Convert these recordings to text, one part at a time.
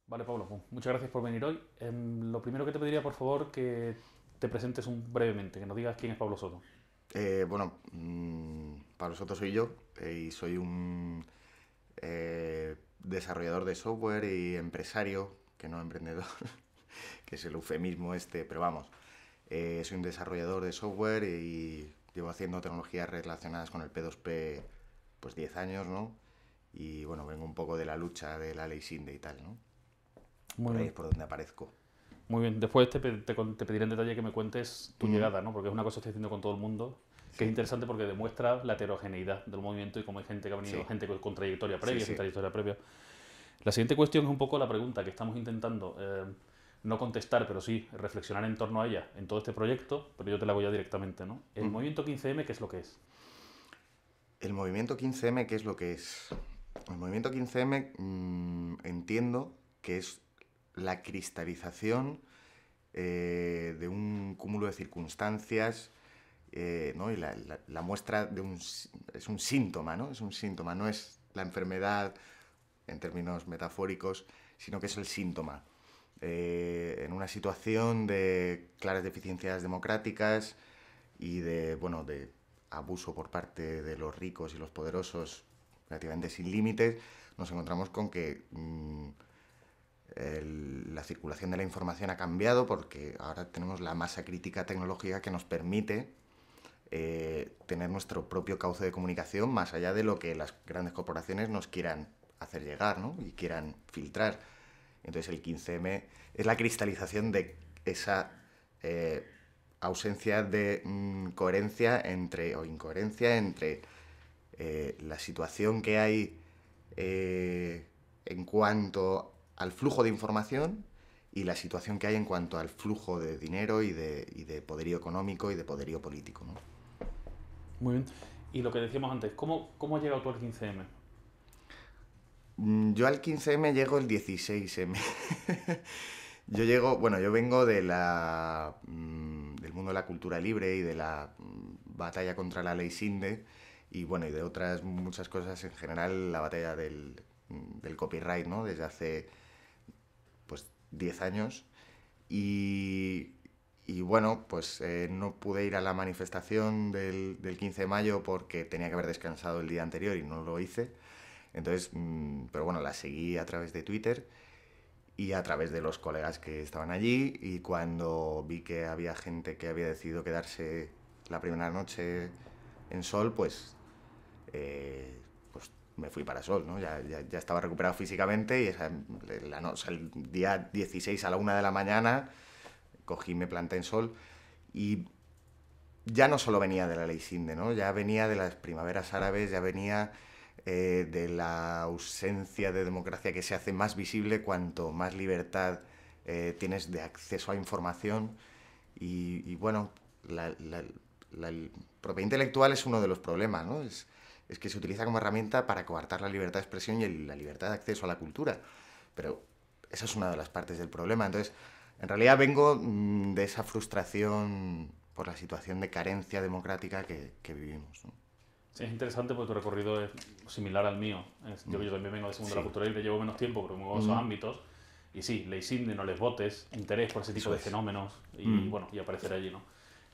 Vale, Pablo, pues muchas gracias por venir hoy. Lo primero que te pediría, por favor, que te presentes brevemente, que nos digas quién es Pablo Soto. Pablo Soto soy yo y soy un desarrollador de software y empresario, que no emprendedor, que es el eufemismo este, pero vamos, soy un desarrollador de software y llevo haciendo tecnologías relacionadas con el P2P pues 10 años, ¿no? Y bueno, vengo un poco de la lucha de la ley Sinde y tal, ¿no? Muy Por ahí bien, es por donde aparezco. muy bien. Después te pediré en detalle que me cuentes tu Mm, llegada, ¿no? Porque es una cosa que estoy haciendo con todo el mundo, que es sí, interesante porque demuestra la heterogeneidad del movimiento y cómo hay gente que ha venido, sí, gente con trayectoria sí, previa, sin sí. trayectoria previa. La siguiente cuestión es un poco la pregunta que estamos intentando no contestar, pero sí reflexionar en torno a ella en todo este proyecto, pero yo te la hago ya directamente, ¿no? El Ujú. movimiento 15M, ¿qué es lo que es? El movimiento 15M, ¿qué es lo que es? El movimiento 15M entiendo que es la cristalización de un cúmulo de circunstancias, ¿no? Y la muestra de es un síntoma, ¿no? Es un síntoma, no es la enfermedad en términos metafóricos, sino que es el síntoma. En una situación de claras deficiencias democráticas y de, bueno, de abuso por parte de los ricos y los poderosos relativamente sin límites, nos encontramos con que la circulación de la información ha cambiado porque ahora tenemos la masa crítica tecnológica que nos permite tener nuestro propio cauce de comunicación más allá de lo que las grandes corporaciones nos quieran hacer llegar, ¿no? Y quieran filtrar. Entonces el 15M es la cristalización de esa eh, ausencia de coherencia entre, o incoherencia entre la situación que hay en cuanto al flujo de información y la situación que hay en cuanto al flujo de dinero y de poderío económico y de poderío político, ¿no? Muy bien. Y lo que decíamos antes, ¿cómo has llegado tú al 15M? Yo al 15M llego el 16M. Yo llego, bueno, yo vengo de del mundo de la cultura libre y de la batalla contra la ley Sinde y bueno, y de otras muchas cosas en general, la batalla del copyright, ¿no? Desde hace pues 10 años y, y bueno, pues no pude ir a la manifestación del 15 de mayo porque tenía que haber descansado el día anterior y no lo hice. Entonces, pero bueno, la seguí a través de Twitter y a través de los colegas que estaban allí y cuando vi que había gente que había decidido quedarse la primera noche en Sol, pues me fui para Sol, ¿no? Ya estaba recuperado físicamente y o sea, el día 16 a la 1 de la mañana cogí, me planté en Sol y ya no solo venía de la ley Sinde, ¿no? Ya venía de las primaveras árabes, ya venía de la ausencia de democracia que se hace más visible cuanto más libertad tienes de acceso a información. Y bueno, la propiedad intelectual es uno de los problemas, ¿no? Es que se utiliza como herramienta para coartar la libertad de expresión y la libertad de acceso a la cultura. Pero esa es una de las partes del problema. Entonces, en realidad vengo de esa frustración por la situación de carencia democrática que vivimos, ¿no? Sí, es interesante porque tu recorrido es similar al mío. Yo también vengo de ese mundo de la Sí. cultura libre, llevo menos tiempo, pero me muevo en esos Mm, ámbitos. Y sí, ley Sinde, no les votes, interés por ese tipo eso de es. fenómenos y Mm, bueno, y aparecer allí, ¿no?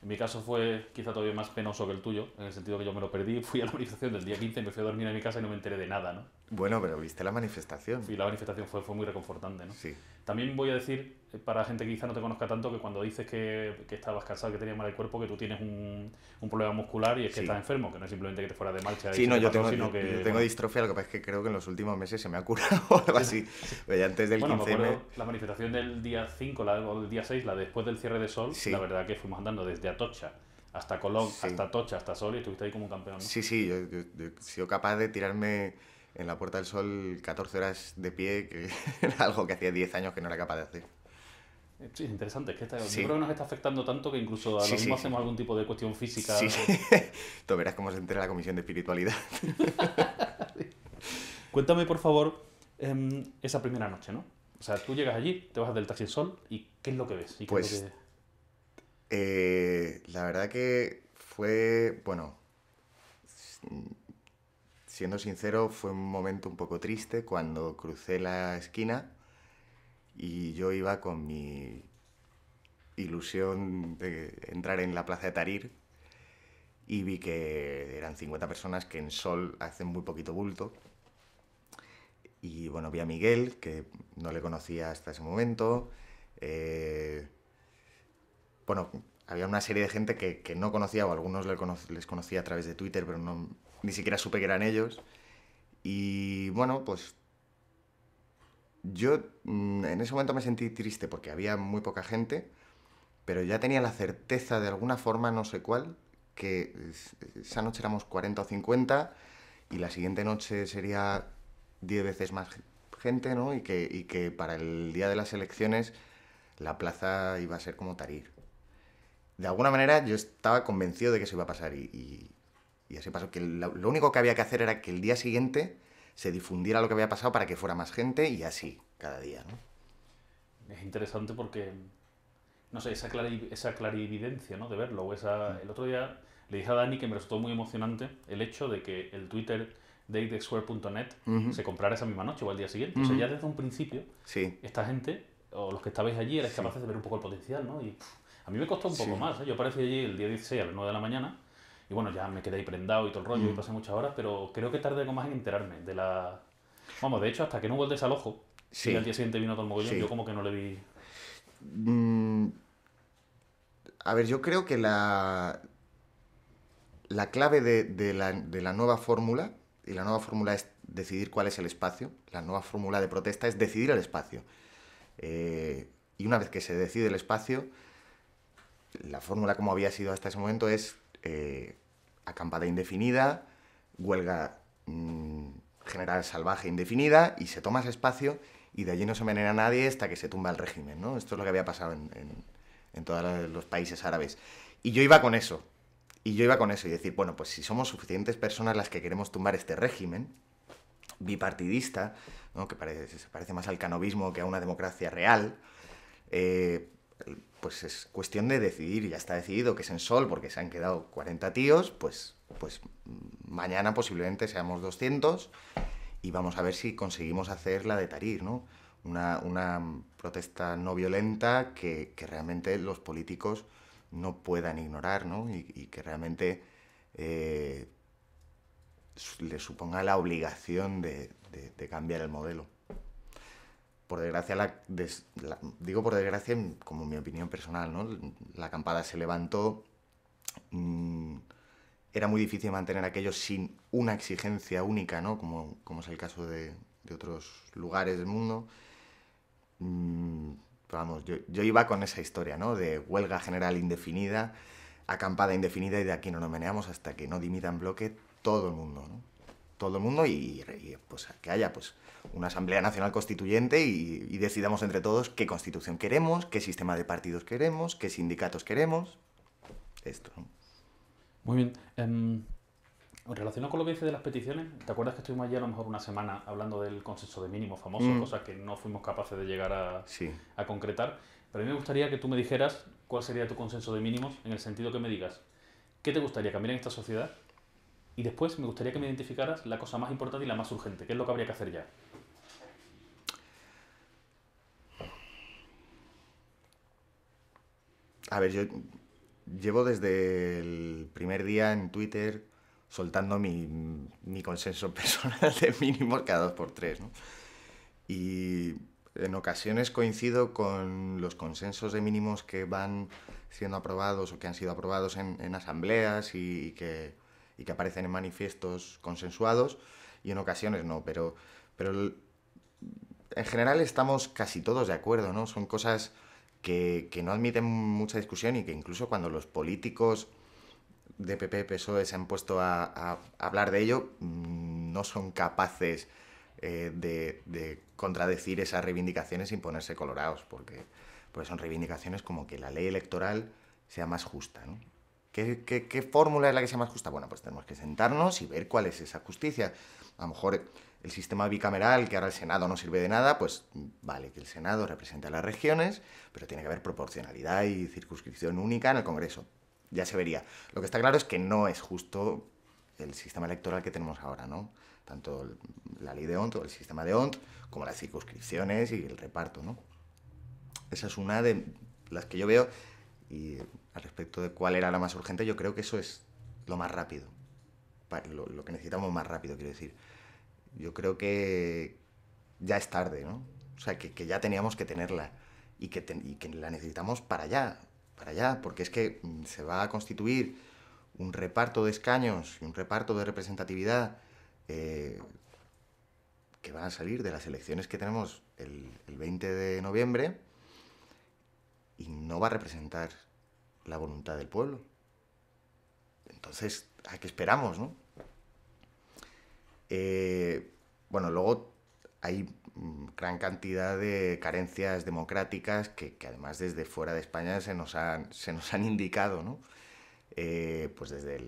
En mi caso fue quizá todavía más penoso que el tuyo, en el sentido que yo me lo perdí, fui a la manifestación del día 15, me fui a dormir en mi casa y no me enteré de nada, ¿no? bueno, pero viste la manifestación. Fui, la manifestación fue muy reconfortante, ¿no? Sí. También voy a decir, para gente que quizá no te conozca tanto, que cuando dices que estabas cansado, que tenías mal el cuerpo, que tú tienes un problema muscular y es que estás Sí. enfermo, que no es simplemente que te fuera de marcha y Sí, se no, te pasó, sino yo que, tengo bueno, distrofia, lo que pasa es que creo que en los últimos meses se me ha curado o algo sí, así. sí. Pero ya antes del Bueno, me 15M, acuerdo la manifestación del día 5 o del día 6, la después del cierre de Sol, la sí, verdad que fuimos andando desde Atocha hasta Colón, sí. hasta Atocha, hasta Sol y estuviste ahí como un campeón, ¿no? Sí, sí, yo he sido capaz de tirarme en la Puerta del Sol 14 horas de pie, que era algo que hacía 10 años que no era capaz de hacer. Sí, es interesante, es que yo creo Sí, que nos está afectando tanto que incluso a lo sí, mismo sí, sí. hacemos algún tipo de cuestión Sí, física. sí. Tú verás cómo se entera la Comisión de Espiritualidad. Cuéntame, por favor, esa primera noche, ¿no? O sea, tú llegas allí, te bajas del taxi El Sol y ¿qué es lo que ves? ¿Y qué es lo Pues que...? la verdad que fue, bueno, siendo sincero, fue un momento un poco triste cuando crucé la esquina y yo iba con mi ilusión de entrar en la plaza de Tahrir y vi que eran 50 personas que en sol hacen muy poquito bulto. Y bueno, vi a Miguel, que no le conocía hasta ese momento. Bueno, había una serie de gente que no conocía, o algunos les conocía a través de Twitter, pero ni siquiera supe que eran ellos. Y bueno, pues yo en ese momento me sentí triste porque había muy poca gente, pero ya tenía la certeza de alguna forma, no sé cuál, que esa noche éramos 40 o 50 y la siguiente noche sería 10 veces más gente, ¿no? Y que para el día de las elecciones la plaza iba a ser como Tahrir. De alguna manera yo estaba convencido de que eso iba a pasar y así pasó. Que lo único que había que hacer era que el día siguiente se difundiera lo que había pasado para que fuera más gente y así, cada día, ¿no? Es interesante porque, no sé, esa clarividencia, ¿no? De verlo. El otro día le dije a Dani que me resultó muy emocionante el hecho de que el Twitter de idexsquare.net se comprara esa misma noche o al día siguiente. O sea, ya desde un principio, Sí, esta gente, o los que estabais allí, erais capaces de ver un poco el potencial, ¿no? Y a mí me costó un poco sí. más, ¿eh? Yo aparecí allí el día 16 a las 9 de la mañana y bueno, ya me quedé ahí prendado y todo el rollo y pasé muchas horas, pero creo que tardé algo más en enterarme de la... Vamos, de hecho, hasta que no hubo el desalojo y al Sí, día siguiente vino todo el mogollón, yo sí. como que no le vi... Mm, a ver, yo creo que la clave de la nueva fórmula, y la nueva fórmula es decidir cuál es el espacio, la nueva fórmula de protesta es decidir el espacio. Y una vez que se decide el espacio, la fórmula como había sido hasta ese momento es acampada indefinida, huelga general salvaje indefinida, y se toma ese espacio y de allí no se envenena a nadie hasta que se tumba el régimen, ¿no? Esto es lo que había pasado en todos los países árabes. Y yo iba con eso. Y yo iba con eso y decir, bueno, pues si somos suficientes personas las que queremos tumbar este régimen bipartidista, ¿no? Que se parece más al canovismo que a una democracia real, pues es cuestión de decidir, ya está decidido que es en Sol porque se han quedado 40 tíos, pues mañana posiblemente seamos 200 y vamos a ver si conseguimos hacer la de Tahrir, ¿no? Una protesta no violenta que realmente los políticos no puedan ignorar, ¿no? Y que realmente le suponga la obligación de cambiar el modelo. Por desgracia, digo por desgracia como mi opinión personal, ¿no? La acampada se levantó, era muy difícil mantener aquello sin una exigencia única, ¿no? Como es el caso de otros lugares del mundo. Pero vamos, yo iba con esa historia, ¿no? De huelga general indefinida, acampada indefinida y de aquí no nos meneamos hasta que no dimita en bloque todo el mundo, ¿no? Todo el mundo y pues que haya pues una Asamblea Nacional Constituyente y decidamos entre todos qué constitución queremos, qué sistema de partidos queremos, qué sindicatos queremos. Esto, ¿no? Muy bien. En relación con lo que dices de las peticiones, ¿te acuerdas que estuvimos allí a lo mejor una semana hablando del consenso de mínimo famoso, cosas que no fuimos capaces de llegar Sí. a concretar? Pero a mí me gustaría que tú me dijeras cuál sería tu consenso de mínimos, en el sentido que me digas qué te gustaría cambiar en esta sociedad y después me gustaría que me identificaras la cosa más importante y la más urgente, qué es lo que habría que hacer ya. A ver, yo llevo desde el primer día en Twitter soltando mi consenso personal de mínimos cada 2 por 3, ¿no? Y en ocasiones coincido con los consensos de mínimos que van siendo aprobados o que han sido aprobados en asambleas y que aparecen en manifiestos consensuados, y en ocasiones no, pero en general estamos casi todos de acuerdo, ¿no? Son cosas que no admiten mucha discusión y que incluso cuando los políticos de PP, PSOE se han puesto a hablar de ello, no son capaces de contradecir esas reivindicaciones sin ponerse colorados, porque son reivindicaciones como que la ley electoral sea más justa, ¿no? ¿Qué fórmula es la que sea más justa? Bueno, pues tenemos que sentarnos y ver cuál es esa justicia. A lo mejor el sistema bicameral, que ahora el Senado no sirve de nada, pues vale que el Senado represente a las regiones, pero tiene que haber proporcionalidad y circunscripción única en el Congreso. Ya se vería. Lo que está claro es que no es justo el sistema electoral que tenemos ahora, ¿no? Tanto la ley de Ont o el sistema de Ont, como las circunscripciones y el reparto, ¿no? Esa es una de las que yo veo. Y al respecto de cuál era la más urgente, yo creo que eso es lo más rápido. Lo que necesitamos más rápido, quiero decir. Yo creo que ya es tarde, ¿no? O sea, que ya teníamos que tenerla y que la necesitamos para allá, porque es que se va a constituir un reparto de escaños y un reparto de representatividad que van a salir de las elecciones que tenemos el 20 de noviembre y no va a representar la voluntad del pueblo. Entonces, ¿a qué esperamos, no? Bueno, luego hay gran cantidad de carencias democráticas que además desde fuera de España se nos han indicado, ¿no? Pues desde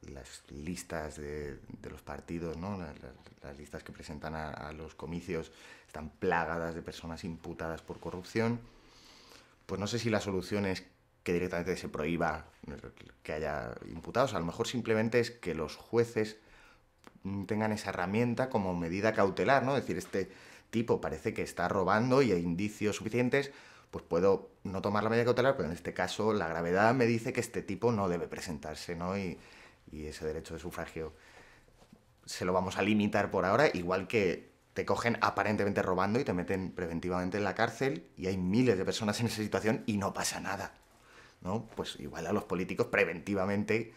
las listas de los partidos, ¿no? Las listas que presentan a los comicios están plagadas de personas imputadas por corrupción. Pues no sé si la solución es que directamente se prohíba que haya imputados. A lo mejor simplemente es que los jueces tengan esa herramienta como medida cautelar, ¿no? Es decir, este tipo parece que está robando y hay indicios suficientes, pues puedo no tomar la medida cautelar, pero en este caso la gravedad me dice que este tipo no debe presentarse, ¿no? Y ese derecho de sufragio se lo vamos a limitar por ahora, igual que te cogen aparentemente robando y te meten preventivamente en la cárcel y hay miles de personas en esa situación y no pasa nada, ¿no? Pues igual a los políticos preventivamente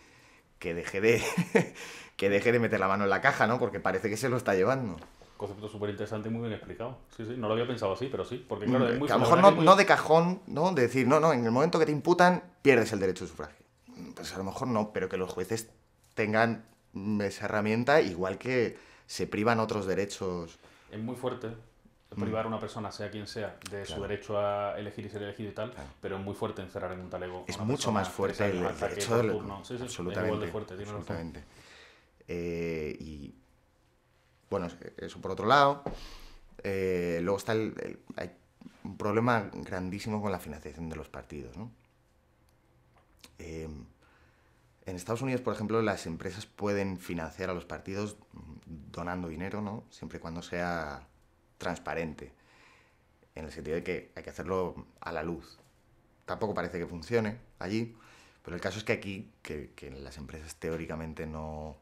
que deje de meter la mano en la caja, ¿no? Porque parece que se lo está llevando. Concepto súper interesante y muy bien explicado. Sí, sí, no lo había pensado así, pero sí. Porque claro, es muy que a lo mejor no de cajón, ¿no? De decir, no, en el momento que te imputan, pierdes el derecho de sufragio. Pues a lo mejor no, pero que los jueces tengan esa herramienta, igual que se privan otros derechos. Es muy fuerte privar a una persona, sea quien sea, de su derecho a elegir y ser elegido y tal, pero es muy fuerte encerrar en un talego. Es mucho más fuerte el derecho del turno. Sí, sí, absolutamente. Es igual de fuerte, absolutamente. Y bueno, eso por otro lado. Luego está hay un problema grandísimo con la financiación de los partidos, ¿no? En Estados Unidos, por ejemplo, las empresas pueden financiar a los partidos donando dinero, ¿no? Siempre y cuando sea transparente, en el sentido de que hay que hacerlo a la luz. Tampoco parece que funcione allí, pero el caso es que aquí, que las empresas teóricamente no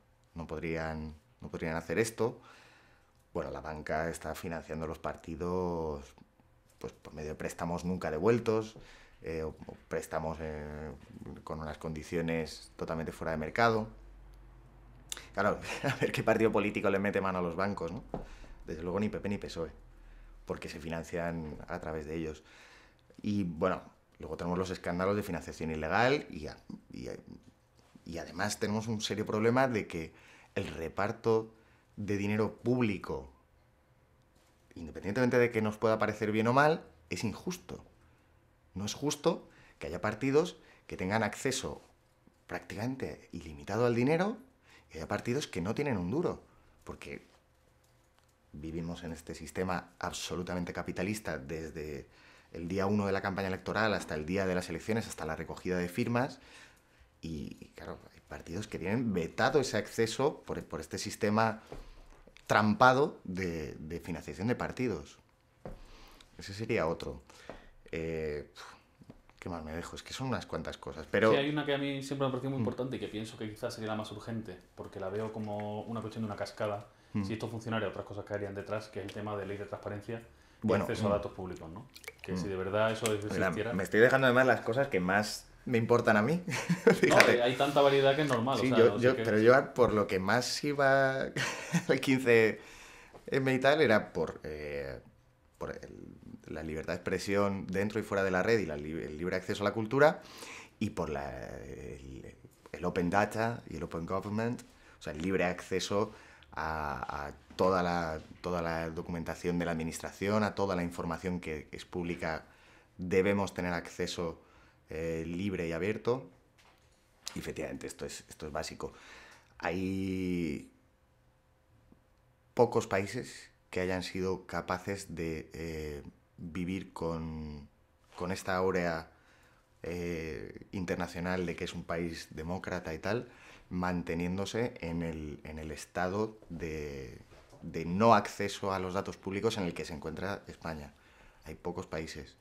podrían hacer esto. Bueno, la banca está financiando los partidos pues por medio de préstamos nunca devueltos, o préstamos con unas condiciones totalmente fuera de mercado. Claro, a ver qué partido político le mete mano a los bancos, ¿no? Desde luego ni PP ni PSOE, porque se financian a través de ellos. Y bueno, luego tenemos los escándalos de financiación ilegal y además tenemos un serio problema de que el reparto de dinero público, independientemente de que nos pueda parecer bien o mal, es injusto. No es justo que haya partidos que tengan acceso prácticamente ilimitado al dinero y haya partidos que no tienen un duro, porque vivimos en este sistema absolutamente capitalista desde el día 1 de la campaña electoral hasta el día de las elecciones, hasta la recogida de firmas, y claro, hay partidos que tienen vetado ese acceso por este sistema trampado de financiación de partidos. Ese sería otro. ¿Qué más me dejo? Es que son unas cuantas cosas. Pero sí, hay una que a mí siempre me ha parecido muy importante y que pienso que quizás sería la más urgente, porque la veo como una cuestión de una cascada. Si esto funcionaría, otras cosas caerían detrás, que es el tema de ley de transparencia y acceso a datos públicos, ¿no? Que si de verdad eso existiera... Me estoy dejando además las cosas que más me importan a mí. Fíjate. No, hay tanta variedad que es normal. Sí, o sea, pero yo por lo que más iba el 15M y tal era por la libertad de expresión dentro y fuera de la red y el libre acceso a la cultura, y por el open data y el open government, o sea, el libre acceso a toda la documentación de la administración, a toda la información que es pública. Debemos tener acceso libre y abierto. Y efectivamente, esto es básico. Hay pocos países que hayan sido capaces de vivir con esta áurea internacional de que es un país demócrata y tal, manteniéndose en el estado de no acceso a los datos públicos en el que se encuentra España. Hay pocos países.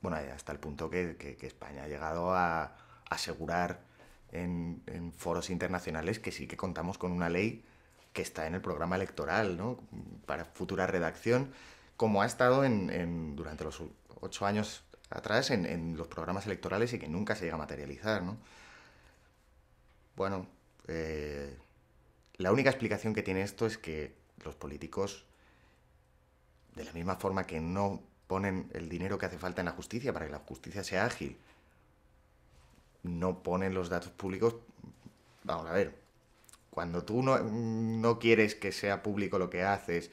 Bueno, hasta el punto que España ha llegado a asegurar en foros internacionales que sí que contamos con una ley que está en el programa electoral, ¿no? Para futura redacción, como ha estado durante los 8 años atrás en los programas electorales y que nunca se llega a materializar, ¿no? Bueno, la única explicación que tiene esto es que los políticos, de la misma forma que no ponen el dinero que hace falta en la justicia para que la justicia sea ágil, no ponen los datos públicos. Vamos a ver, cuando tú no quieres que sea público lo que haces,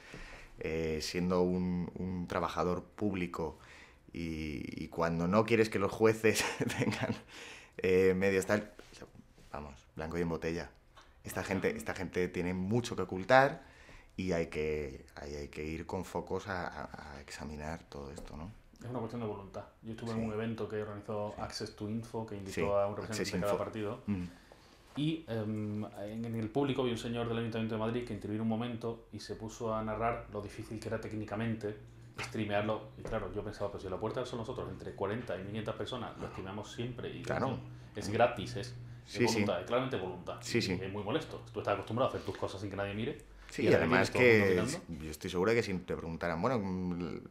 siendo un trabajador público, y cuando no quieres que los jueces tengan medios tal, vamos, blanco y en botella. Esta gente tiene mucho que ocultar y hay que ir con focos a examinar todo esto, ¿no? Es una cuestión de voluntad. Yo estuve en un evento que organizó Access to Info, que invitó Sí, a un representante Access de cada Info. partido. Y en el público vi un señor del Ayuntamiento de Madrid que intervino un momento y se puso a narrar lo difícil que era técnicamente streamearlo. Y claro, yo pensaba, pues si la puerta son nosotros, entre 40 y 500 personas, lo streameamos siempre y Claro. es gratis, es Sí, voluntad, es claramente voluntad. Sí, y sí. es muy molesto. Tú estás acostumbrado a hacer tus cosas sin que nadie mire. Sí, y además que yo estoy seguro de que si te preguntaran, bueno,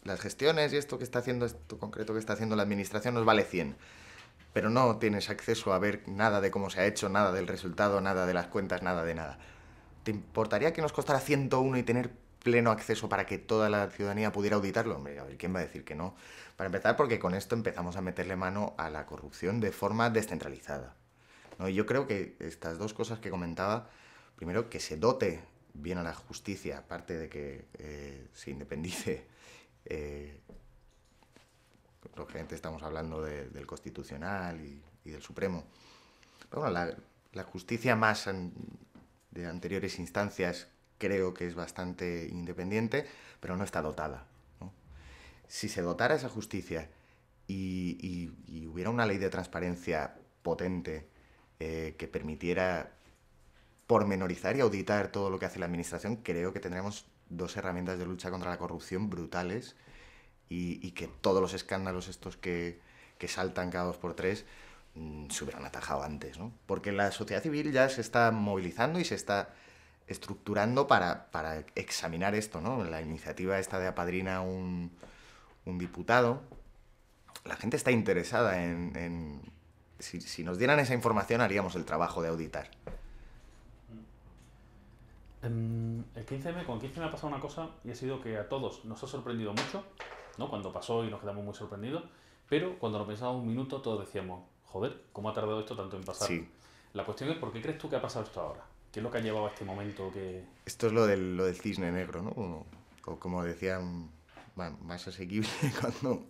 las gestiones y esto que está haciendo, esto concreto que está haciendo la administración nos vale 100, pero no tienes acceso a ver nada de cómo se ha hecho, nada del resultado, nada de las cuentas, nada de nada. ¿Te importaría que nos costara 101 y tener pleno acceso para que toda la ciudadanía pudiera auditarlo? Hombre, a ver, ¿quién va a decir que no? Para empezar, porque con esto empezamos a meterle mano a la corrupción de forma descentralizada, ¿no? Y yo creo que estas dos cosas que comentaba, primero, que se dote bien a la justicia, aparte de que se independice, lógicamente estamos hablando del Constitucional y del Supremo. Pero bueno, la justicia más de anteriores instancias creo que es bastante independiente, pero no está dotada, ¿no? Si se dotara esa justicia y hubiera una ley de transparencia potente que permitiera pormenorizar y auditar todo lo que hace la administración, creo que tendríamos dos herramientas de lucha contra la corrupción brutales y que todos los escándalos estos que saltan cada 2 por 3 se hubieran atajado antes, ¿no? Porque la sociedad civil ya se está movilizando y se está estructurando para examinar esto, ¿no? La iniciativa esta de apadrina un diputado. La gente está interesada en si nos dieran esa información haríamos el trabajo de auditar. El 15M, con 15M ha pasado una cosa y ha sido que a todos nos ha sorprendido mucho, ¿no? Cuando pasó y nos quedamos muy sorprendidos, pero cuando lo pensábamos un minuto todos decíamos, joder, ¿cómo ha tardado esto tanto en pasar? Sí. La cuestión es, ¿por qué crees tú que ha pasado esto ahora? ¿Qué es lo que ha llevado a este momento que...? Esto es lo del cisne negro, ¿no? O como decían, más asequible cuando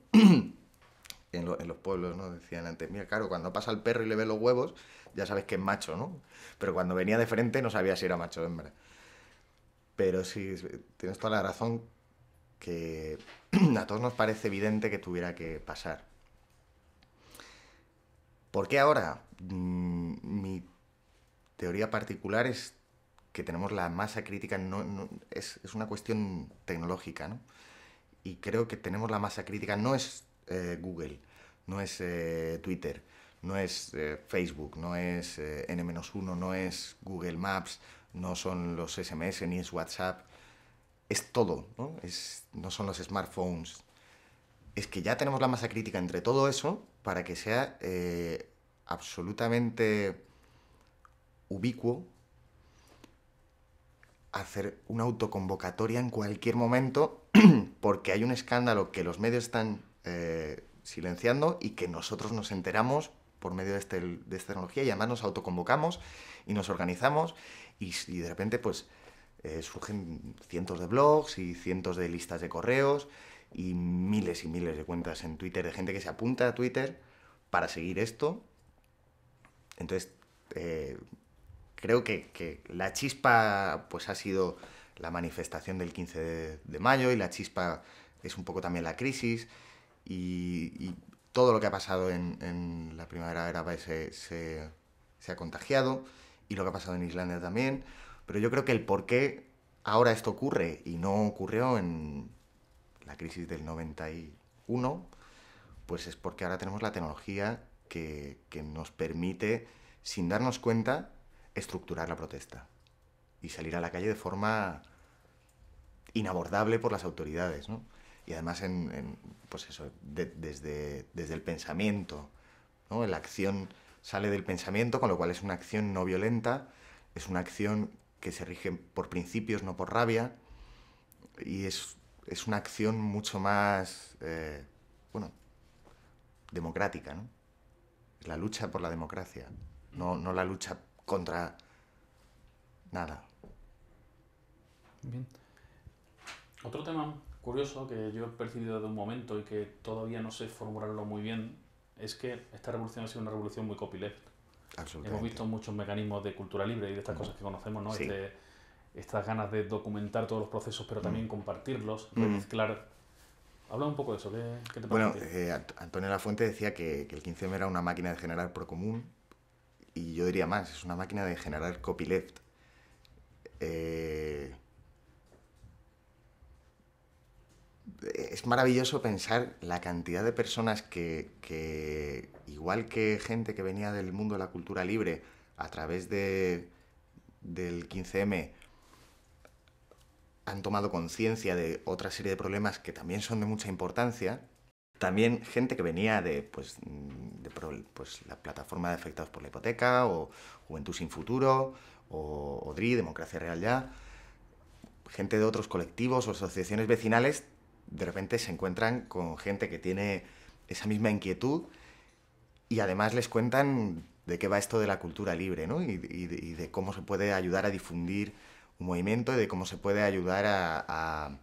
en los pueblos, ¿no? Decían antes, mira, claro, cuando pasa el perro y le ve los huevos, ya sabes que es macho, ¿no? Pero cuando venía de frente no sabía si era macho o hembra. Pero sí, tienes toda la razón que a todos nos parece evidente que tuviera que pasar. ¿Por qué ahora? Mi teoría particular es que tenemos la masa crítica, es una cuestión tecnológica, ¿no? Y creo que tenemos la masa crítica, no es Google, no es Twitter, no es Facebook, no es N-1, no es Google Maps, no son los SMS ni es WhatsApp, es todo, ¿no? No son los smartphones. Es que ya tenemos la masa crítica entre todo eso para que sea absolutamente ubicuo hacer una autoconvocatoria en cualquier momento porque hay un escándalo que los medios están silenciando y que nosotros nos enteramos por medio de esta tecnología y además nos autoconvocamos y nos organizamos y de repente pues surgen cientos de blogs y cientos de listas de correos y miles de cuentas en Twitter de gente que se apunta a Twitter para seguir esto. Entonces creo que la chispa pues ha sido la manifestación del 15 de mayo y la chispa es un poco también la crisis y todo lo que ha pasado en la primavera árabe se ha contagiado y lo que ha pasado en Islandia también, pero yo creo que el por qué ahora esto ocurre y no ocurrió en la crisis del 91, pues es porque ahora tenemos la tecnología que nos permite, sin darnos cuenta, estructurar la protesta y salir a la calle de forma inabordable por las autoridades, ¿no? Y además pues eso, desde el pensamiento, ¿no? La acción sale del pensamiento, con lo cual es una acción no violenta, es una acción que se rige por principios, no por rabia, y es una acción mucho más, bueno, democrática, ¿no? Es la lucha por la democracia, no la lucha contra nada. Bien. Otro tema curioso que yo he percibido de un momento y que todavía no sé formularlo muy bien es que esta revolución ha sido una revolución muy copyleft. Hemos visto muchos mecanismos de cultura libre y de estas cosas que conocemos, ¿no? Sí. Estas ganas de documentar todos los procesos, pero también compartirlos, remezclar. Habla un poco de eso, ¿qué te parece? Bueno, Antonio Lafuente decía que el 15M era una máquina de generar procomún, y yo diría más, es una máquina de generar copyleft. Es maravilloso pensar la cantidad de personas que, igual que gente que venía del mundo de la cultura libre, a través del 15M, han tomado conciencia de otra serie de problemas que también son de mucha importancia. También gente que venía de la plataforma de afectados por la hipoteca, o Juventud Sin Futuro, o ODRI, Democracia Real Ya. Gente de otros colectivos o asociaciones vecinales de repente se encuentran con gente que tiene esa misma inquietud, y además les cuentan de qué va esto de la cultura libre, ¿no? Y de cómo se puede ayudar a difundir un movimiento, y de cómo se puede ayudar a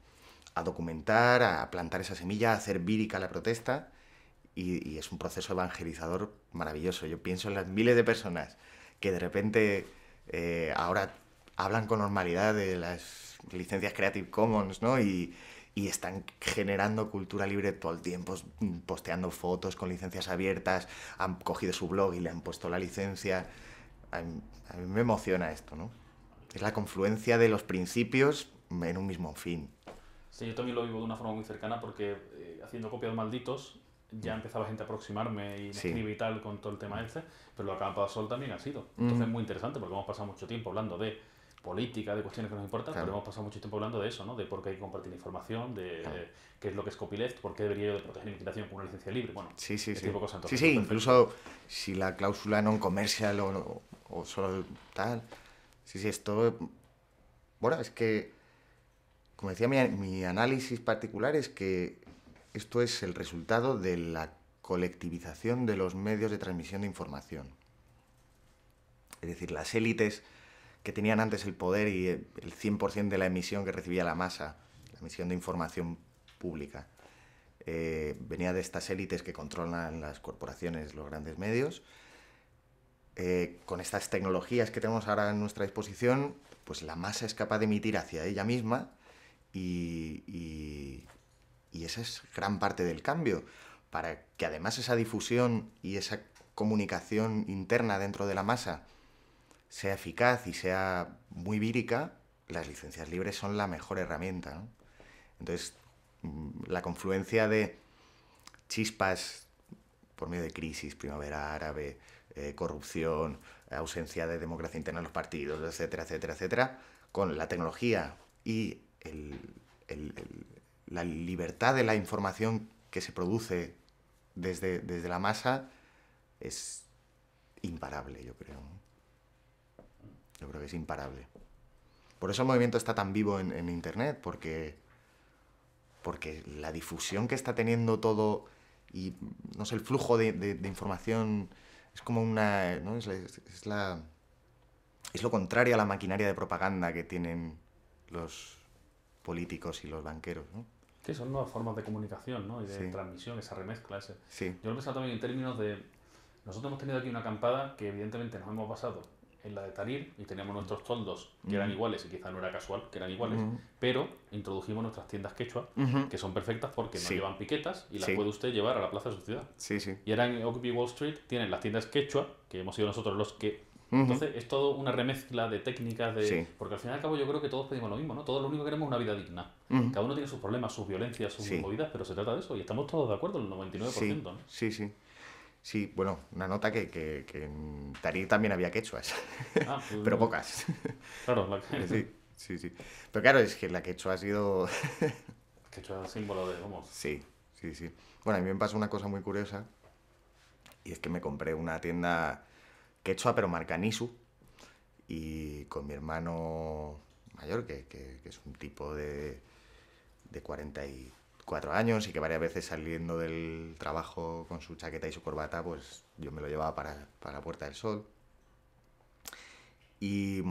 documentar, a plantar esa semilla, a hacer vírica la protesta, y es un proceso evangelizador maravilloso. Yo pienso en las miles de personas que de repente ahora hablan con normalidad de las licencias Creative Commons, ¿no? Y están generando cultura libre todo el tiempo, posteando fotos con licencias abiertas, han cogido su blog y le han puesto la licencia. A mí me emociona esto, ¿no? Es la confluencia de los principios en un mismo fin. Sí, yo también lo vivo de una forma muy cercana porque haciendo copias malditos ya empezaba gente a aproximarme y me escribe y tal con todo el tema este, pero lo que ha pasado también ha sido. Entonces es muy interesante porque hemos pasado mucho tiempo hablando de política, de cuestiones que nos importan, pero hemos pasado mucho tiempo hablando de eso, ¿no? De por qué hay que compartir información, de qué es lo que es copyleft, por qué debería yo de proteger mi invitación con una licencia libre, bueno, sí. tipo de cosas. Entonces, sí, incluso si la cláusula non-commercial o solo tal. Sí, esto... Bueno, es que, como decía, mi análisis particular es que esto es el resultado de la colectivización de los medios de transmisión de información. Es decir, las élites que tenían antes el poder y el 100% de la emisión que recibía la masa, la emisión de información pública, venía de estas élites que controlan las corporaciones, los grandes medios. Con estas tecnologías que tenemos ahora a nuestra disposición, pues la masa es capaz de emitir hacia ella misma, y esa es gran parte del cambio, para que además esa difusión y esa comunicación interna dentro de la masa sea eficaz y sea muy vírica. Las licencias libres son la mejor herramienta, ¿no? Entonces, la confluencia de chispas por medio de crisis, primavera árabe, corrupción, ausencia de democracia interna en los partidos, etcétera, etcétera, etcétera, con la tecnología y la libertad de la información que se produce desde la masa, es imparable, yo creo. Yo creo que es imparable. Por eso el movimiento está tan vivo en Internet, porque la difusión que está teniendo todo, y no sé, el flujo de información es como una, ¿no? Es lo contrario a la maquinaria de propaganda que tienen los políticos y los banqueros, ¿no? Sí, son nuevas formas de comunicación, ¿no? Y de transmisión, esa remezcla. Sí. Yo lo he pensado también en términos de... Nosotros hemos tenido aquí una acampada que evidentemente nos hemos basado en la de Tahrir, y teníamos nuestros toldos que eran iguales, y quizá no era casual que eran iguales, pero introdujimos nuestras tiendas quechua, que son perfectas porque no llevan piquetas y las puede usted llevar a la plaza de su ciudad. Sí. Y ahora en Occupy Wall Street tienen las tiendas quechua, que hemos sido nosotros los que Entonces es todo una remezcla de técnicas, Sí. porque al fin y al cabo yo creo que todos pedimos lo mismo, ¿no? Todos lo único que queremos es una vida digna. Cada uno tiene sus problemas, sus violencias, sus Sí. movidas, pero se trata de eso y estamos todos de acuerdo, el 99%, ¿no? Sí, sí. Sí, bueno, una nota que en Tarí también había quechuas, Ah, pues, pero pocas. claro, Sí, sí, sí. Pero claro, es que la quechua ha sido... que hecho es símbolo de, vamos, Sí, sí, sí. Bueno, a mí me pasó una cosa muy curiosa y es que me compré una tienda quechua, pero marca Nisu, y con mi hermano mayor, que es un tipo de 44 años y que varias veces saliendo del trabajo con su chaqueta y su corbata, pues yo me lo llevaba para la Puerta del Sol. Y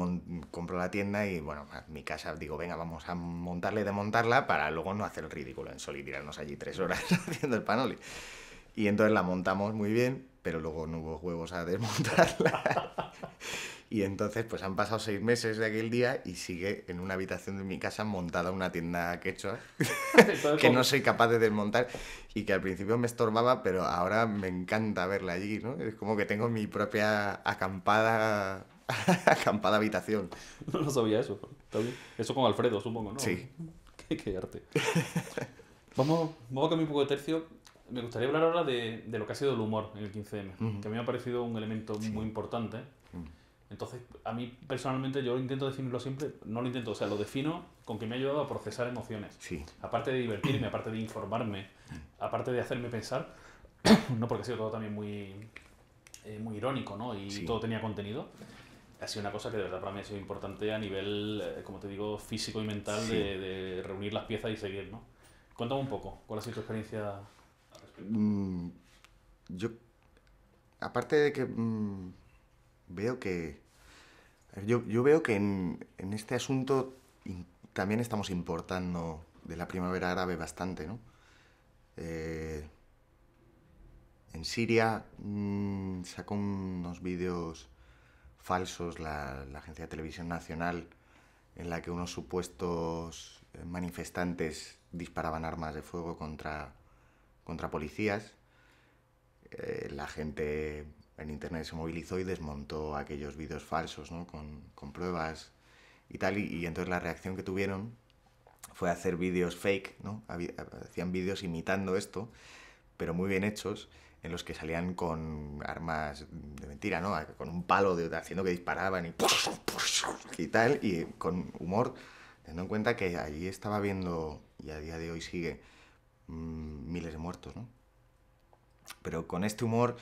compro la tienda y, bueno, a mi casa digo, venga, vamos a montarla y desmontarla para luego no hacer el ridículo en Sol y tirarnos allí 3 horas haciendo el panoli. Y entonces la montamos muy bien, pero luego no hubo huevos a desmontarla. Y entonces pues han pasado 6 meses de aquel día y sigue en una habitación de mi casa montada una tienda quechua que no soy capaz de desmontar y que al principio me estorbaba, pero ahora me encanta verla allí, ¿no? Es como que tengo mi propia acampada habitación. no sabía eso. Está bien. Eso con Alfredo, supongo, ¿no? Sí. Qué arte. Vamos a cambiar un poco de tercio. Me gustaría hablar ahora de lo que ha sido el humor en el 15M, que a mí me ha parecido un elemento muy importante. Entonces, a mí personalmente, yo intento definirlo siempre, no lo intento, o sea, lo defino con que me ha ayudado a procesar emociones. Sí. Aparte de divertirme, aparte de informarme, aparte de hacerme pensar, no porque ha sido todo también muy irónico, ¿no? Y Sí. todo tenía contenido. Ha sido una cosa que de verdad para mí ha sido importante a nivel, como te digo, físico y mental, Sí. de reunir las piezas y seguir, ¿no? Cuéntame un poco, ¿cuál ha sido tu experiencia al respecto? Yo, aparte de que veo que... Yo veo que en este asunto también estamos importando de la primavera árabe bastante, ¿no? En Siria sacó unos vídeos falsos la agencia de televisión nacional en la que unos supuestos manifestantes disparaban armas de fuego contra policías. La gente en internet se movilizó y desmontó aquellos vídeos falsos, ¿no? con pruebas y tal, y entonces la reacción que tuvieron fue hacer vídeos fake, ¿no? Hacían vídeos imitando esto, pero muy bien hechos, en los que salían con armas de mentira, ¿no? Con un palo haciendo que disparaban y tal, y con humor, teniendo en cuenta que allí estaba habiendo, y a día de hoy sigue, miles de muertos, ¿no? Pero con este humor,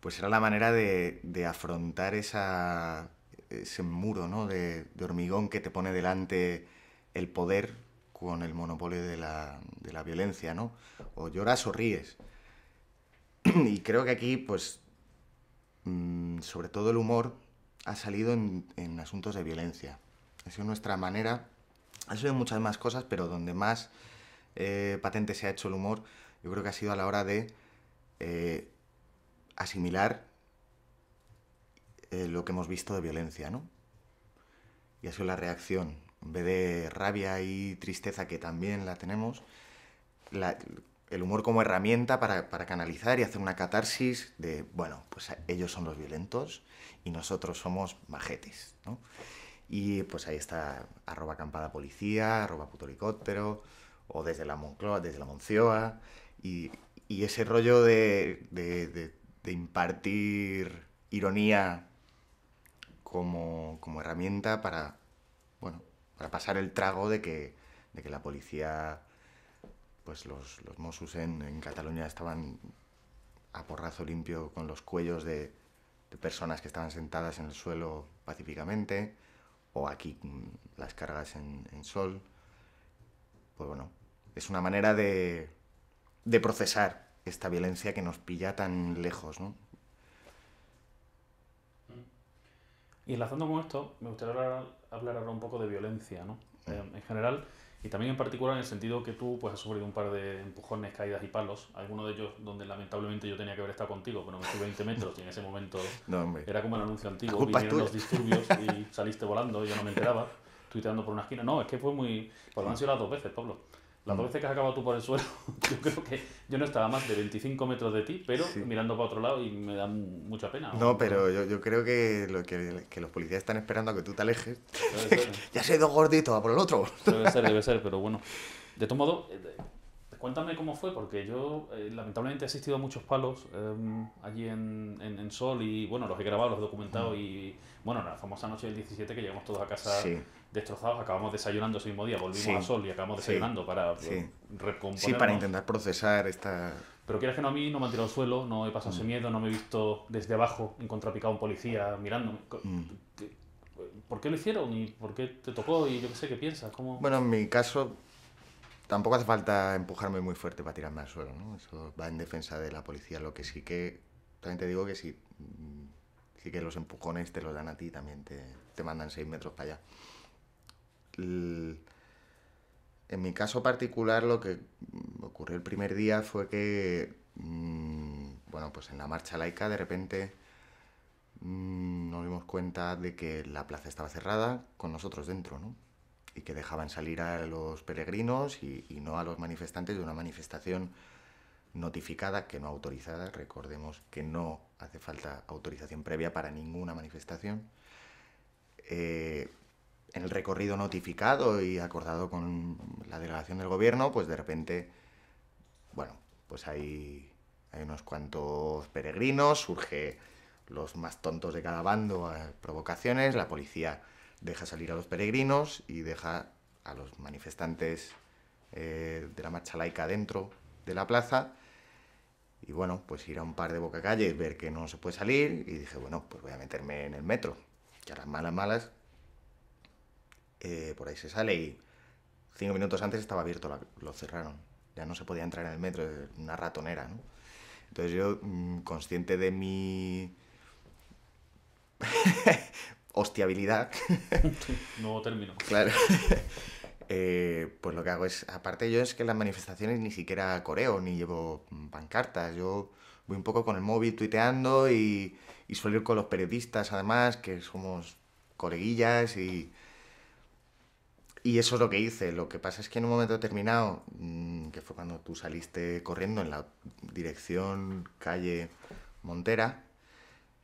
pues era la manera de afrontar ese muro, ¿no? de hormigón que te pone delante el poder con el monopolio de la violencia, ¿no? O lloras o ríes. Y creo que aquí, pues, sobre todo el humor ha salido en asuntos de violencia. Ha sido nuestra manera, ha sido en muchas más cosas, pero donde más patente se ha hecho el humor, yo creo que ha sido a la hora de asimilar lo que hemos visto de violencia, ¿no? Y ha sido la reacción. En vez de rabia y tristeza, que también la tenemos, el humor como herramienta para canalizar y hacer una catarsis de, bueno, pues ellos son los violentos y nosotros somos majetes, ¿no? Y pues ahí está @acampada_policía, @putohelicóptero, o desde la Moncloa, desde la Moncioa, y ese rollo de impartir ironía como herramienta para, bueno, para pasar el trago de que la policía, pues los Mossos en Cataluña estaban a porrazo limpio con los cuellos de personas que estaban sentadas en el suelo pacíficamente, o aquí las cargas en Sol. Pues bueno, es una manera de procesar esta violencia que nos pilla tan lejos, ¿no? Y enlazando con esto, me gustaría hablar ahora un poco de violencia, ¿no? En general, y también en particular en el sentido que tú pues, has sufrido un par de empujones, caídas y palos, algunos de ellos donde lamentablemente yo tenía que haber estado contigo, pero me fui 20 metros y en ese momento No, era como el anuncio antiguo, culpa es vinieron los tuya. disturbios y saliste volando y yo no me enteraba, tuiteando por una esquina. No, es que fue muy... Pues han sido las dos veces, Pablo. Las dos veces que has acabado tú por el suelo, yo creo que yo no estaba a más de 25 metros de ti, pero Sí. mirando para otro lado y me da mucha pena. No, pero yo creo que los policías están esperando a que tú te alejes. Debe ser, Ya se ha ido gordito, a por el otro. debe ser, pero bueno. De todo modo, cuéntame cómo fue, porque yo lamentablemente he asistido a muchos palos allí en Sol y bueno, los he grabado, los he documentado y bueno, la famosa noche del 17 que llegamos todos a casa Sí, destrozados, acabamos desayunando ese mismo día, volvimos sí, a Sol y acabamos sí, desayunando para sí. recomponernos. Sí, para intentar procesar esta... Pero quieras que no, a mí no me han tirado al suelo, no he pasado ese miedo, no me he visto desde abajo encontrapicado un policía mirándome. ¿Qué- ¿Por qué lo hicieron? ¿Y por qué te tocó? Y yo qué sé, ¿qué piensas? ¿Cómo? Bueno, en mi caso, tampoco hace falta empujarme muy fuerte para tirarme al suelo, ¿no? Eso va en defensa de la policía. Lo que sí que, también te digo que sí, sí que los empujones te los dan a ti, también te mandan 6 metros para allá. En mi caso particular, lo que ocurrió el primer día fue que, bueno, pues en la marcha laica de repente nos dimos cuenta de que la plaza estaba cerrada con nosotros dentro, ¿no? Y que dejaban salir a los peregrinos y no a los manifestantes de una manifestación notificada, que no autorizada. Recordemos que no hace falta autorización previa para ninguna manifestación. En el recorrido notificado y acordado con la delegación del gobierno, pues de repente, bueno, pues hay unos cuantos peregrinos, surge los más tontos de cada bando a provocaciones, la policía deja salir a los peregrinos y deja a los manifestantes de la marcha laica dentro de la plaza. Y bueno, pues ir a un par de bocacalles, ver que no se puede salir, y dije, bueno, pues voy a meterme en el metro, que a las malas, por ahí se sale y 5 minutos antes estaba abierto, lo cerraron. Ya no se podía entrar en el metro, una ratonera, ¿no? Entonces yo, consciente de mi hostiabilidad, Nuevo término. claro, pues lo que hago es, aparte yo es que en las manifestaciones ni siquiera coreo, ni llevo pancartas, yo voy un poco con el móvil tuiteando y suelo ir con los periodistas además, que somos coleguillas y eso es lo que hice. Lo que pasa es que en un momento determinado, que fue cuando tú saliste corriendo en la dirección calle Montera,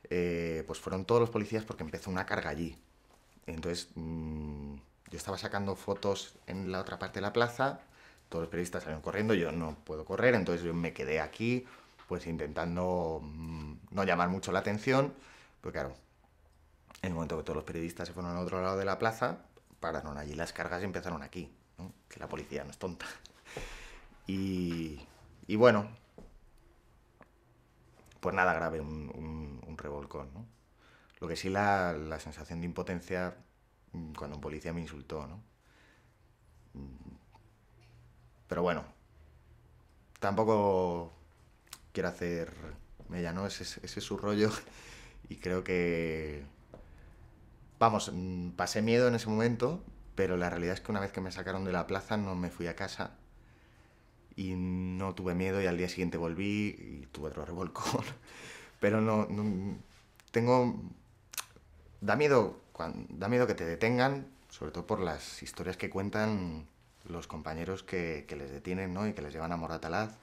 pues fueron todos los policías porque empezó una carga allí. Entonces, yo estaba sacando fotos en la otra parte de la plaza, todos los periodistas salieron corriendo, yo no puedo correr, entonces yo me quedé aquí, pues intentando no llamar mucho la atención, porque claro, en el momento que todos los periodistas se fueron al otro lado de la plaza, pararon allí las cargas y empezaron aquí, ¿no? Que la policía no es tonta. Y bueno, pues nada grave, un revolcón, ¿no? Lo que sí, la sensación de impotencia cuando un policía me insultó, ¿no? Pero bueno, tampoco quiero hacer mella, ¿no? Ese es su rollo y creo que... Vamos, pasé miedo en ese momento, pero la realidad es que una vez que me sacaron de la plaza no me fui a casa y no tuve miedo y al día siguiente volví y tuve otro revolcón. Pero no tengo... Da miedo que te detengan, sobre todo por las historias que cuentan los compañeros que les detienen, ¿no? Y que les llevan a Moratalaz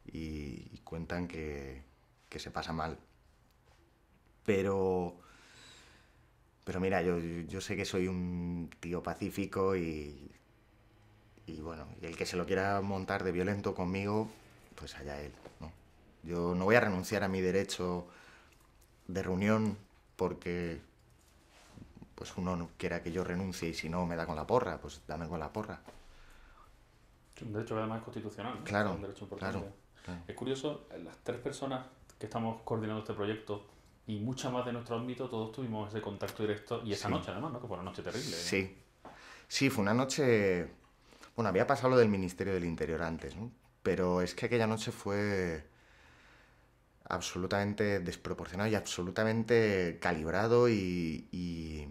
y cuentan que se pasa mal. Pero mira, yo sé que soy un tío pacífico y bueno, y el que se lo quiera montar de violento conmigo, pues allá él, ¿no? Yo no voy a renunciar a mi derecho de reunión porque pues uno no quiera que yo renuncie y si no me da con la porra, pues dame con la porra. Un derecho que además es constitucional, ¿no? Claro, Es un derecho importante. claro. Es curioso, las 3 personas que estamos coordinando este proyecto y muchas más de nuestro ámbito, todos tuvimos ese contacto directo y esa Sí. noche además, ¿no? Que fue una noche terrible. Sí, sí, fue una noche... Bueno, había pasado lo del Ministerio del Interior antes, ¿no? Pero es que aquella noche fue absolutamente desproporcionado y absolutamente calibrado y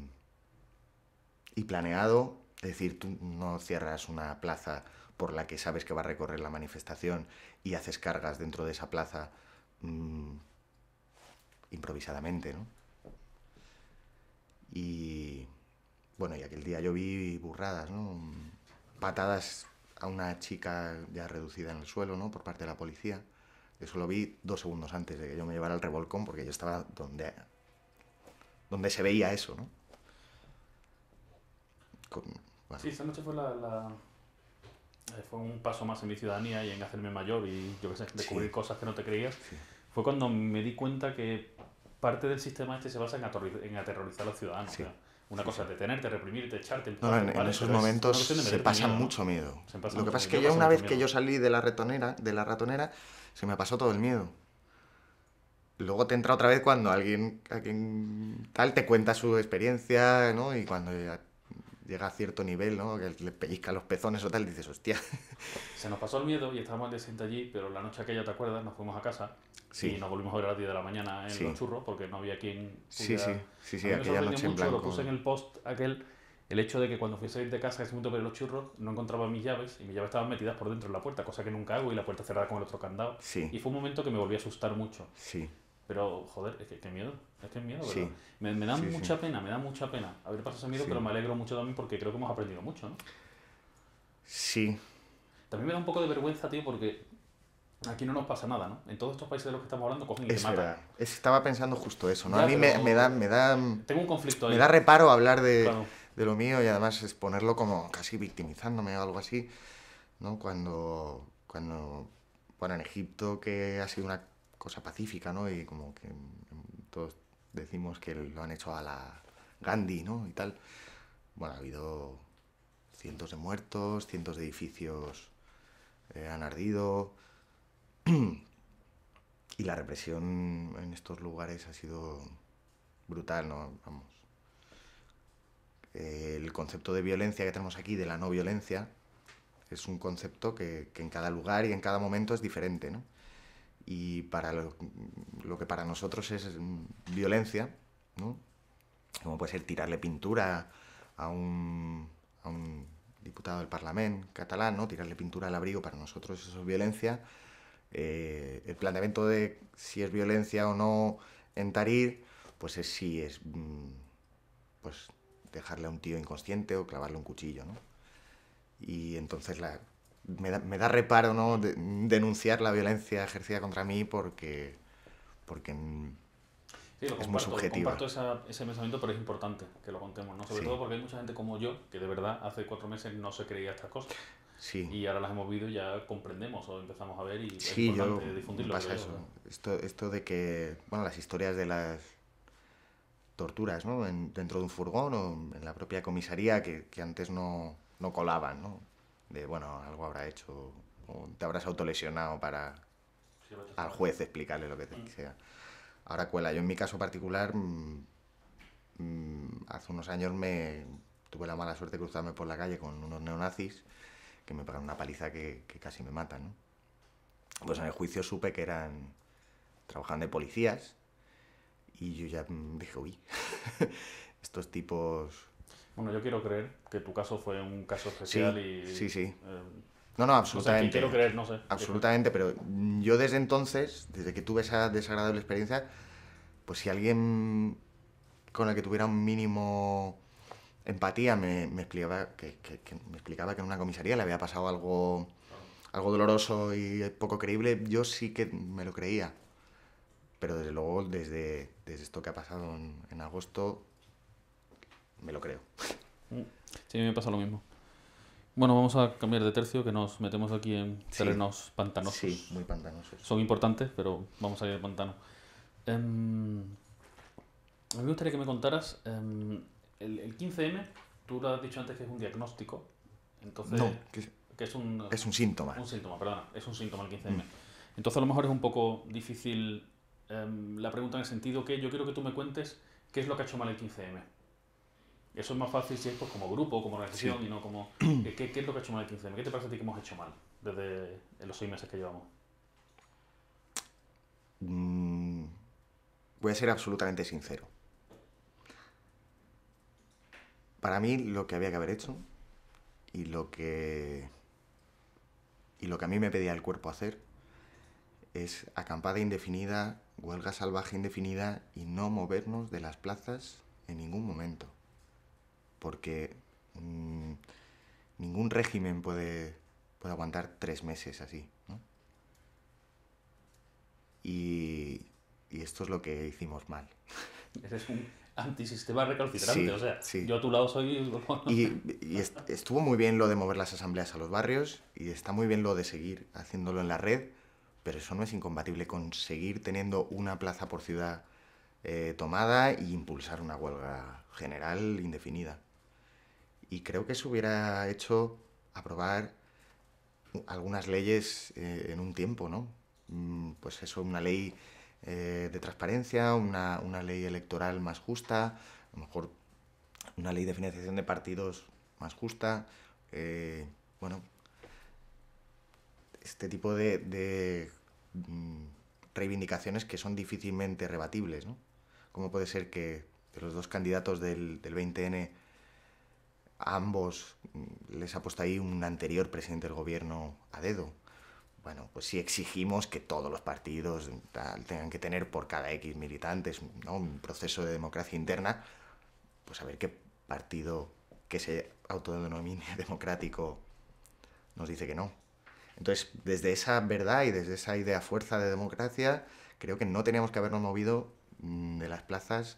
planeado. Es decir, tú no cierras una plaza por la que sabes que va a recorrer la manifestación y haces cargas dentro de esa plaza improvisadamente, ¿no? Y bueno, y aquel día yo vi burradas, ¿no? Patadas a una chica ya reducida en el suelo, ¿no? Por parte de la policía. Eso lo vi 2 segundos antes de que yo me llevara al revolcón, porque yo estaba donde se veía eso, ¿no? Bueno. Sí, esa noche fue fue un paso más en mi ciudadanía y en hacerme mayor y, yo qué sé, descubrir cosas que no te creías. Sí. Fue cuando me di cuenta que parte del sistema este se basa en aterrorizar a los ciudadanos. Sí. O sea, una cosa es detenerte, reprimirte, echarte... En esos momentos se pasa mucho miedo. Lo que pasa es que yo una vez que yo salí de la ratonera, se me pasó todo el miedo. Luego te entra otra vez cuando alguien tal te cuenta su experiencia, ¿no? Y cuando llega a cierto nivel, ¿no? Que le pellizca los pezones o tal, dices, hostia. Se nos pasó el miedo y estábamos al día siguiente allí, pero la noche aquella, ¿te acuerdas? Nos fuimos a casa y nos volvimos a ver a las 10 de la mañana en los churros porque no había quien pudiera... Sí, aquella noche en blanco. Lo puse en el post el hecho de que cuando fuese a ir de casa, en ese momento ver los churros, no encontraba mis llaves y mis llaves estaban metidas por dentro de la puerta, cosa que nunca hago, y la puerta cerrada con el otro candado. Sí. Y fue un momento que me volvió a asustar mucho. Sí. Pero, joder, es que miedo, ¿verdad? Sí. Me da mucha pena haber pasado ese miedo, pero me alegro mucho también porque creo que hemos aprendido mucho, ¿no? Sí. También me da un poco de vergüenza, tío, porque aquí no nos pasa nada, ¿no? En todos estos países de los que estamos hablando cogen y te matan. Estaba pensando justo eso, ¿no? Ya, a mí me da... Tengo un conflicto ahí. Me da reparo hablar de lo mío y además exponerlo como casi victimizándome o algo así, ¿no? Cuando bueno, en Egipto, que ha sido una cosa pacífica, ¿no? Y como que todos decimos que lo han hecho a la Gandhi, ¿no? Y tal. Bueno, ha habido cientos de muertos, cientos de edificios han ardido y la represión en estos lugares ha sido brutal, ¿no? Vamos. El concepto de violencia que tenemos aquí, de la no violencia, es un concepto que en cada lugar y en cada momento es diferente, ¿no? Y para lo que para nosotros es violencia, ¿no? Como puede ser tirarle pintura a un diputado del Parlamento catalán, ¿no? Tirarle pintura al abrigo, para nosotros eso es violencia. El planteamiento de si es violencia o no en Tahrir, pues es si es pues dejarle a un tío inconsciente o clavarle un cuchillo, ¿no? Y entonces me da reparo, ¿no? denunciar la violencia ejercida contra mí porque es muy subjetiva. Comparto ese pensamiento, pero es importante que lo contemos, ¿no? Sobre todo porque hay mucha gente como yo que de verdad hace 4 meses no se creía estas cosas. Sí. Y ahora las hemos vivido y ya comprendemos o empezamos a ver y es importante difundirlo. Pasa eso. Esto de que, bueno, las historias de las torturas, ¿no? Dentro de un furgón o en la propia comisaría que antes no colaban, ¿no? De, bueno, algo habrá hecho o te habrás autolesionado para al juez explicarle lo que sea. Ahora cuela. Yo en mi caso particular, hace unos años tuve la mala suerte de cruzarme por la calle con unos neonazis que me pegaron una paliza que casi me matan, ¿no? Pues en el juicio supe que trabajaban de policías y yo ya dije, uy, estos tipos... Bueno, yo quiero creer que tu caso fue un caso especial Sí. No, absolutamente. No sé, quiero creer, no sé. Absolutamente, pero yo desde entonces, desde que tuve esa desagradable experiencia, pues si alguien con el que tuviera un mínimo empatía me explicaba que en una comisaría le había pasado algo doloroso y poco creíble, yo sí que me lo creía. Pero desde luego, desde esto que ha pasado en agosto, me lo creo. Sí, me pasa lo mismo. Bueno, vamos a cambiar de tercio, que nos metemos aquí en terrenos pantanosos. Sí, muy pantanosos. Son importantes, pero vamos a ir al pantano. A mí me gustaría que me contaras, el 15M, tú lo has dicho antes que es un diagnóstico, entonces... No, que es un síntoma. Un síntoma, perdona, es un síntoma el 15M. Entonces a lo mejor es un poco difícil la pregunta en el sentido que yo quiero que tú me cuentes qué es lo que ha hecho mal el 15M. Eso es más fácil si es pues, como grupo, como organización y no como... ¿Qué es lo que ha hecho mal el 15M? ¿Qué te parece a ti que hemos hecho mal desde los 6 meses que llevamos? Voy a ser absolutamente sincero. Para mí lo que había que haber hecho y lo que a mí me pedía el cuerpo hacer es acampada indefinida, huelga salvaje indefinida y no movernos de las plazas en ningún momento. Porque ningún régimen puede puede aguantar 3 meses así, ¿no? Y esto es lo que hicimos mal. Eres un antisistema recalcitrante, Sí, o sea, sí. yo a tu lado soy... Y estuvo muy bien lo de mover las asambleas a los barrios y está muy bien lo de seguir haciéndolo en la red, pero eso no es incompatible con seguir teniendo una plaza por ciudad tomada e impulsar una huelga general indefinida. Y creo que eso hubiera hecho aprobar algunas leyes en un tiempo, ¿no? Pues eso, una ley de transparencia, una ley electoral más justa, a lo mejor una ley de financiación de partidos más justa, bueno, este tipo de reivindicaciones que son difícilmente rebatibles, ¿no? ¿Cómo puede ser que de los dos candidatos del 20N a ambos les ha puesto ahí un anterior presidente del gobierno a dedo? Bueno, pues si exigimos que todos los partidos tengan que tener por cada X militantes, ¿no?, un proceso de democracia interna, pues a ver qué partido que se autodenomine democrático nos dice que no. Entonces, desde esa verdad y desde esa idea fuerza de democracia, creo que no teníamos que habernos movido de las plazas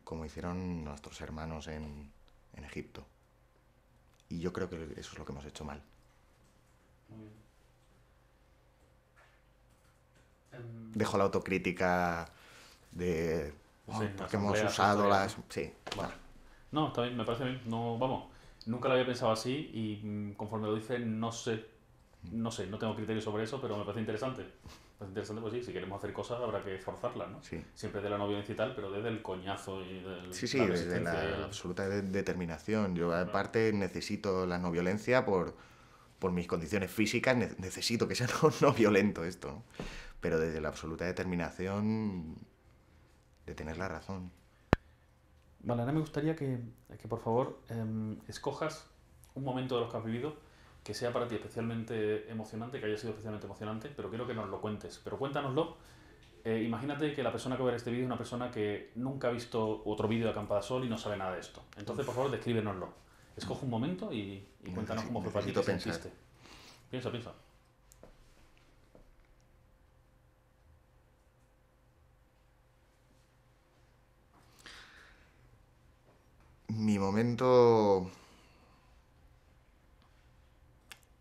como hicieron nuestros hermanos en Egipto. Y yo creo que eso es lo que hemos hecho mal. Dejo la autocrítica de Sí, porque hemos usado las... Sí, vale. No, está bien, me parece bien. No, vamos, nunca lo había pensado así y conforme lo dices, no sé, no tengo criterio sobre eso, pero me parece interesante. Me parece interesante, pues sí, si queremos hacer cosas habrá que forzarlas, ¿no? sí. Siempre de la no violencia y tal, pero desde el coñazo y del, Sí, la desde resistencia y la absoluta determinación. Yo aparte necesito la no violencia por mis condiciones físicas, necesito que sea no violento esto, ¿no? Pero desde la absoluta determinación de tener la razón. Vale, ahora me gustaría que por favor escojas un momento de los que has vivido que sea para ti especialmente emocionante, que haya sido especialmente emocionante, pero quiero que nos lo cuentes. Pero cuéntanoslo. Imagínate que la persona que va a ver este vídeo es una persona que nunca ha visto otro vídeo de Acampada Sol y no sabe nada de esto. Entonces, por favor, descríbenoslo. Escoge un momento y cuéntanos cómo fue para ti, qué sentiste. Piensa. Mi momento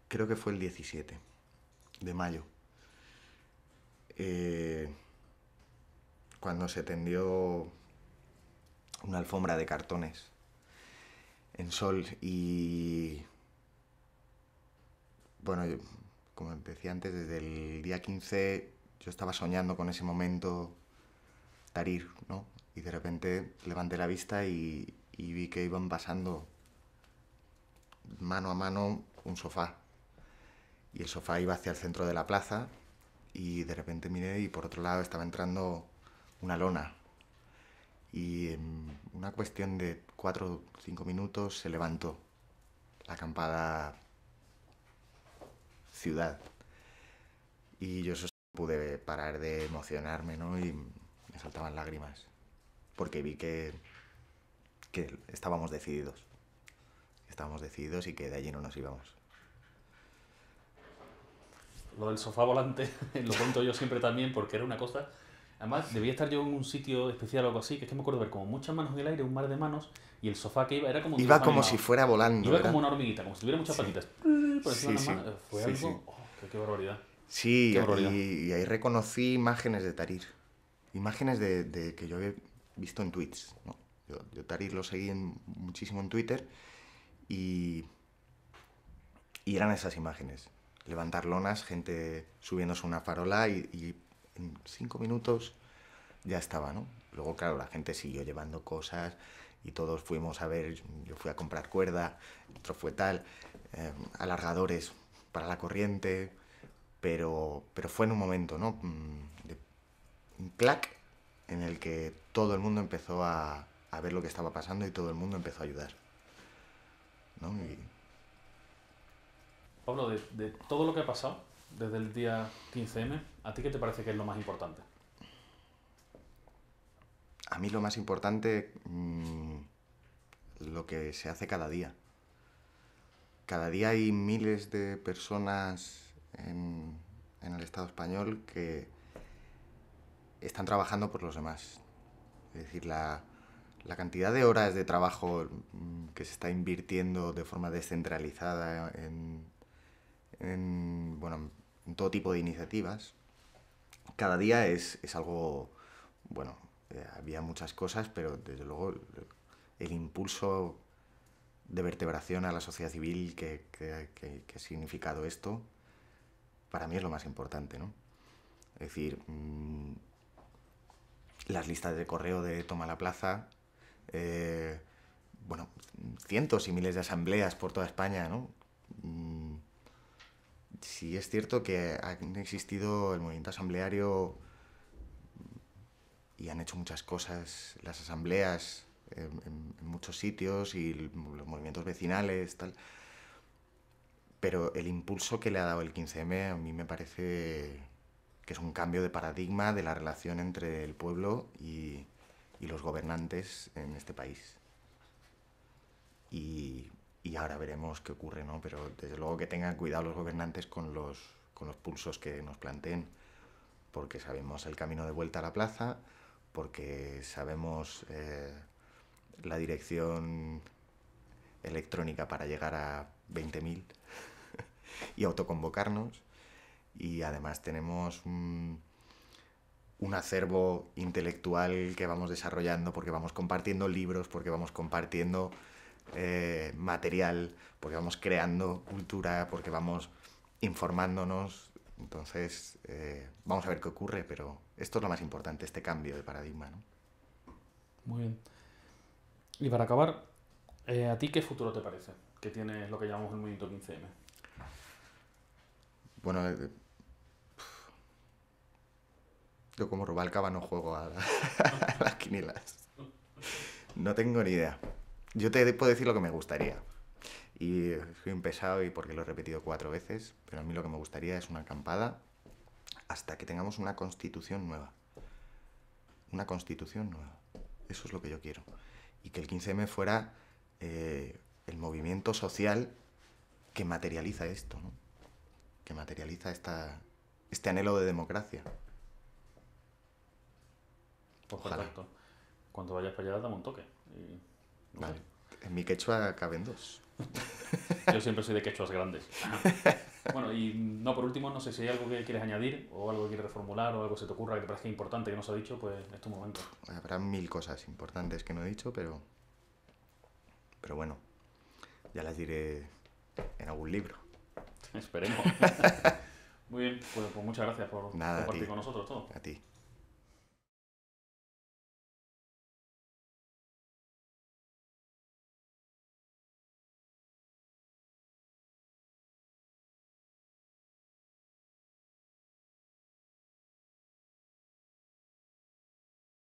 creo que fue el 17 de mayo. Cuando se tendió una alfombra de cartones en Sol y... Bueno, como decía antes, desde el día 15 yo estaba soñando con ese momento Tahrir, ¿no? Y de repente levanté la vista y vi que iban pasando mano a mano un sofá. Y el sofá iba hacia el centro de la plaza y de repente miré y por otro lado estaba entrando una lona. Y en una cuestión de 4 o 5 minutos se levantó la acampada ciudad. Y yo pude parar de emocionarme, ¿no? Y me saltaban lágrimas. Porque vi que estábamos decididos. Estábamos decididos y que de allí no nos íbamos. Lo del sofá volante lo cuento yo siempre también porque era una cosa... Además, debía estar yo en un sitio especial o algo así, que es que me acuerdo ver como muchas manos en el aire, un mar de manos, y el sofá que iba era como un Iba como animado. si fuera volando. Iba como una hormiguita, como si tuviera muchas patitas. Por encima de las manos. Fue algo... Sí. Oh, qué barbaridad. Sí, qué barbaridad. Y ahí reconocí imágenes de Tahrir. Imágenes de que yo había visto en tweets, ¿no? Yo Tahrir lo seguí muchísimo en Twitter y eran esas imágenes. Levantar lonas, gente subiéndose a una farola y en 5 minutos ya estaba, ¿no? Luego, claro, la gente siguió llevando cosas y todos fuimos a ver, yo fui a comprar cuerda, otro fue tal, alargadores para la corriente, pero fue en un momento, ¿no? Un clac en el que todo el mundo empezó a ver lo que estaba pasando y todo el mundo empezó a ayudar, ¿no? Y... Pablo, de todo lo que ha pasado desde el día 15M, ¿a ti qué te parece que es lo más importante? A mí lo más importante, lo que se hace cada día. cada día hay miles de personas en el Estado español que están trabajando por los demás. Es decir, la cantidad de horas de trabajo que se está invirtiendo de forma descentralizada en todo tipo de iniciativas, cada día es algo, bueno, había muchas cosas, pero desde luego el impulso de vertebración a la sociedad civil que ha significado esto, para mí es lo más importante, ¿no? Es decir, las listas de correo de Toma la Plaza, cientos y miles de asambleas por toda España, ¿no? Sí es cierto que han existido el movimiento asambleario y han hecho muchas cosas las asambleas en muchos sitios y los movimientos vecinales, tal. Pero el impulso que le ha dado el 15M a mí me parece que es un cambio de paradigma de la relación entre el pueblo y los gobernantes en este país. Y ahora veremos qué ocurre, ¿no? Pero desde luego que tengan cuidado los gobernantes con los pulsos que nos planteen, porque sabemos el camino de vuelta a la plaza, porque sabemos la dirección electrónica para llegar a 20.000 y autoconvocarnos, y además tenemos un acervo intelectual que vamos desarrollando porque vamos compartiendo libros, porque vamos compartiendo material, porque vamos creando cultura, porque vamos informándonos. Entonces, vamos a ver qué ocurre, pero esto es lo más importante, este cambio de paradigma, ¿no? Muy bien. Y para acabar, ¿a ti qué futuro te parece que tiene lo que llamamos el movimiento 15M? Bueno, yo como Rubalcaba no juego a las quinielas. No tengo ni idea. Yo te puedo decir lo que me gustaría. Y soy un pesado y porque lo he repetido 4 veces, pero a mí lo que me gustaría es una acampada hasta que tengamos una constitución nueva. Una constitución nueva. Eso es lo que yo quiero. Y que el 15M fuera el movimiento social que materializa esto, ¿no? Que materializa este anhelo de democracia. Pues perfecto. Cuando vayas para allá, dame un toque. No vale. sé. En mi quechua caben 2. Yo siempre soy de quechuas grandes. Bueno, y no, por último, no sé si hay algo que quieres añadir o algo que quieres reformular o algo que se te ocurra que te parezca importante que no se ha dicho, pues es tu momento. Habrá 1000 cosas importantes que no he dicho, pero bueno, ya las diré en algún libro. Esperemos. Muy bien, pues muchas gracias por Nada, compartir con nosotros todo. A ti.